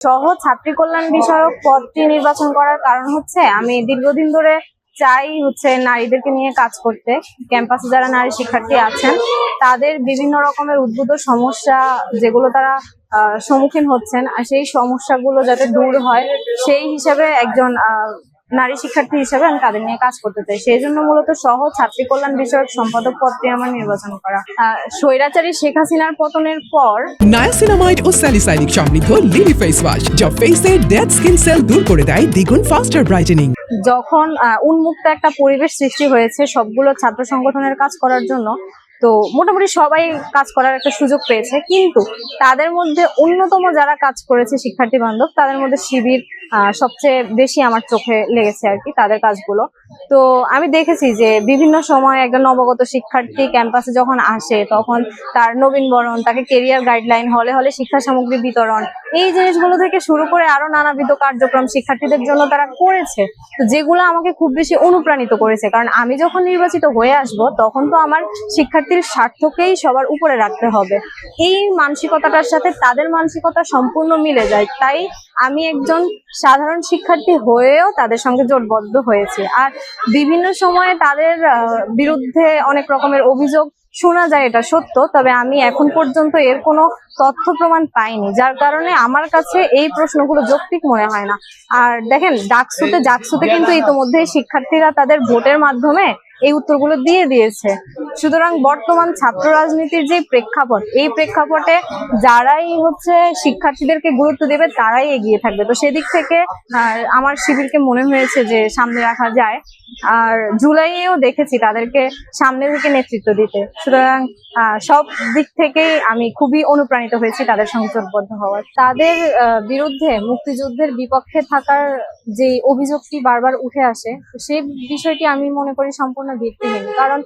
সহ ছাত্রী কল্যাণ বিষয়ক পদটি নির্বাচন করার কারণ হচ্ছে আমি দীর্ঘদিন ধরে চাই নারীদেরকে নিয়ে কাজ করতে। ক্যাম্পাসে যারা নারী শিক্ষার্থী আছেন তাদের বিভিন্ন রকমের উদ্ভূত সমস্যা যেগুলো তারা সম্মুখীন হচ্ছেন, আর সেই সমস্যাগুলো যাতে দূর হয় সেই হিসাবে একজন নারী শিক্ষার্থী হিসেবে আমি তাদের নিয়ে কাজ করতে চাই। সেই জন্য মূলত সহ ছাত্রী কল্যাণ বিষয়ক সম্পাদক পদটি আমার নির্বাচন করা। স্বৈরাচারী শেখ হাসিনার পতনের পর নায়াসিনামাইড ও স্যালিসাইলিক সমৃদ্ধ লিলি ফেস ওয়াশ যা ফেসের ডেড স্কিন সেল দূর করে দেয় দ্বিগুণ ফাস্টার ব্রাইটেনিং। যখন উন্মুক্ত একটা পরিবেশ সৃষ্টি হয়েছে সবগুলো ছাত্র সংগঠনের কাজ করার জন্য, তো মোটামুটি সবাই কাজ করার একটা সুযোগ পেয়েছে, কিন্তু তাদের মধ্যে অন্যতম যারা কাজ করেছে শিক্ষার্থী বান্ধব, তাদের মধ্যে শিবির সবচেয়ে বেশি আমার চোখে লেগেছে আর কি তাদের কাজগুলো। তো আমি দেখেছি যে বিভিন্ন সময় একটা নবাগত শিক্ষার্থী ক্যাম্পাসে যখন আসে তখন তার নবীনবরণ, তাকে কেরিয়ার গাইডলাইন, হলে হলে শিক্ষা সামগ্রী বিতরণ, এই জিনিসগুলো থেকে শুরু করে আরো নানাবিধ কার্যক্রম শিক্ষার্থীদের জন্য তারা করেছে, তো যেগুলো আমাকে খুব বেশি অনুপ্রাণিত করেছে। কারণ আমি যখন নির্বাচিত হয়ে আসব তখন তো আমার শিক্ষার্থীর স্বার্থকেই সবার উপরে রাখতে হবে। এই মানসিকতাটার সাথে তাদের মানসিকতা সম্পূর্ণ মিলে যায়, তাই আমি একজন সাধারণ শিক্ষার্থী হয়েও তাদের সঙ্গে জোটবদ্ধ হয়েছে। আর বিভিন্ন সময়ে তাদের বিরুদ্ধে অনেক রকমের অভিযোগ শোনা যায়, এটা সত্য, তবে আমি এখন পর্যন্ত এর কোনো তথ্য প্রমাণ পাইনি, যার কারণে আমার কাছে এই প্রশ্নগুলো যৌক্তিক মনে হয় না। আর দেখেন, জাকসুতে কিন্তু ইতিমধ্যে শিক্ষার্থীরা তাদের ভোটের মাধ্যমে এই উত্তরগুলো দিয়ে দিয়েছে। সুতরাং বর্তমান ছাত্র রাজনীতির যে প্রেক্ষাপট, এই প্রেক্ষাপটে যারাই শিক্ষার্থীদেরকে গুরুত্ব দেবে তারাই এগিয়ে থাকবে। তো সেদিক থেকে আমার শিবিরকে মনে হয়েছে যে সামনে রাখা যায়। আর জুলাইয়েও দেখেছি তাদেরকে সামনে থেকে নেতৃত্ব দিতে। সুতরাং সব দিক থেকেই আমি খুবই অনুপ্রাণিত হয়েছি তাদের সঙ্গে জোটবদ্ধ হওয়ার। তাদের বিরুদ্ধে মুক্তিযুদ্ধের বিপক্ষে থাকার যে অভিযোগটি বারবার উঠে আসে, সেই বিষয়টি আমি মনে করি সম্পূর্ণ ভিত্তিহীন। কারণ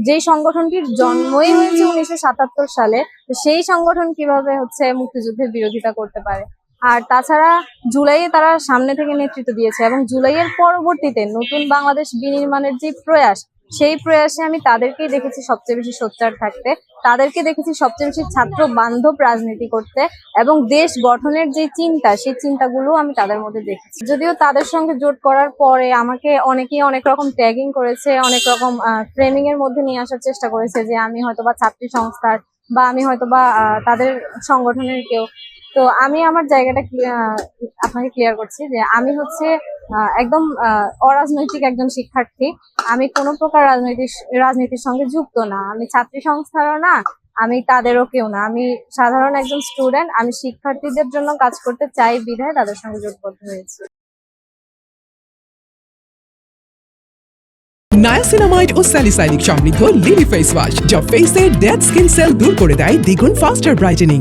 যেই সংগঠনটির জন্মই হয়েছে 1977 সালে, সেই সংগঠন কিভাবে মুক্তিযুদ্ধের বিরোধিতা করতে পারে? আর তাছাড়া জুলাইয়ে তারা সামনে থেকে নেতৃত্ব দিয়েছে, এবং জুলাইয়ের পরবর্তীতে নতুন বাংলাদেশ বিনির্মাণের যে প্রয়াস, সেই প্রয়াসে আমি তাদেরকেই দেখেছি সবচেয়ে বেশি সোচ্চার থাকতে, তাদেরকে দেখেছি সবচেয়ে বেশি ছাত্র বান্ধব রাজনীতি করতে, এবং দেশ গঠনের যে চিন্তা, সেই চিন্তাগুলো আমি তাদের মধ্যে দেখেছি। যদিও তাদের সঙ্গে জোট করার পরে আমাকে অনেকেই অনেক রকম ট্যাগিং করেছে, অনেক রকম ফ্রেমিং এর মধ্যে নিয়ে আসার চেষ্টা করেছে যে আমি হয়তোবা ছাত্রী সংস্থার, বা আমি হয়তোবা তাদের সংগঠনের কেউ। তো আমি আমার জায়গাটা আপনাকে ক্লিয়ার করছি যে আমি একদম অরাজনৈতিক একজন শিক্ষার্থী। আমি কোনো প্রকার রাজনীতির সঙ্গে যুক্ত না, আমি ছাত্রী সংস্থারও না, আমি তাদেরও কেউ না। আমি সাধারণ একজন স্টুডেন্ট। আমি শিক্ষার্থীদের জন্য কাজ করতে চাই বিধায় তাদের সঙ্গে জোটবদ্ধ হয়েছি। নায়াসিনামাইড ও স্যালিসাইলিক সমৃদ্ধ লিলি ফেস ওয়াশ যা ফেসের ডেড স্কিন সেল দূর করে দেয় দ্বিগুণ ফাস্টার ব্রাইটেনিং।